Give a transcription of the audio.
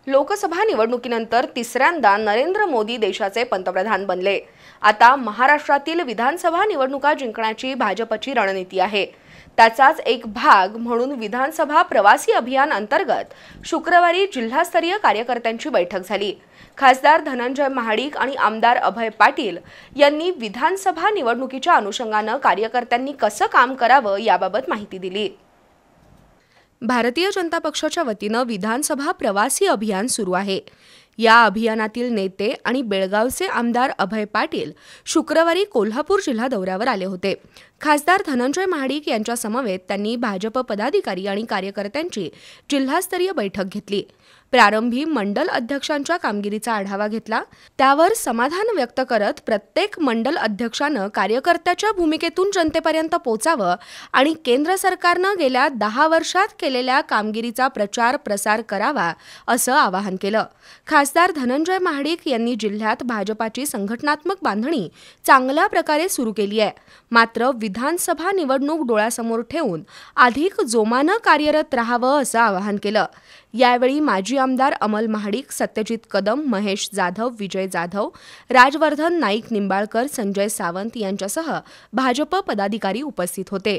लोकसभा निवडणुकीनंतर तिसऱ्यांदा नरेंद्र मोदी देशाचे पंतप्रधान बनले। आता महाराष्ट्रातील विधानसभा निवडणुका जिंकण्याची भाजपची रणनीती आहे। त्याचाच एक भाग म्हणून विधानसभा प्रवासी अभियान अंतर्गत शुक्रवारी जिल्हास्तरीय कार्यकर्त्यांची बैठक झाली। खासदार धनंजय महाडिक आणि आमदार अभय पाटील यांनी विधानसभा निवडणुकीच्या अनुषंगाने कार्यकर्त्यांनी कसं काम करावं याबाबत माहिती दिली। भारतीय जनता पक्षाच्या वतीने विधानसभा प्रवासी अभियान सुरू आहे। या अभियानातील नेते आणि बेळगावचे आमदार अभय पाटील शुक्रवारी कोल्हापूर जिल्हा दौऱ्यावर आले होते। खासदार धनंजय महाडिक यांच्या समवेत त्यांनी भाजप पदाधिकारी आणि कार्यकर्त्यांची जिल्हास्तरीय बैठक घेतली। प्रारंभी मंडल अध्यक्षांच्या कामगिरीचा आढावा घेतला। त्यावर समाधान व्यक्त करत प्रत्येक मंडल अध्यक्षाने कार्यकर्त्याच्या भूमिकेतून जनतेपर्यंत पोहोचावं आणि केंद्र सरकारने गेल्या 10 वर्षात केलेल्या कामगिरीचा प्रचार प्रसार करावा असं आवाहन केलं। खासदार धनंजय महाडिक यांनी जिल्ह्यात भाजपाची संघटनात्मक बांधणी चांगल्या प्रकारे सुरू केली आहे। मात्र विधानसभा निवडणूक डोळ्यासमोर ठेवून अधिक जोमाने कार्यरत राहावं असं आवाहन केलं। यावेळी माजी आमदार अमल महाडिक, सत्यजित कदम, महेश जाधव, विजय जाधव, राजवर्धन नाईक निंबाळकर, संजय सावंत यांच्यासह भाजप पदाधिकारी उपस्थित होते।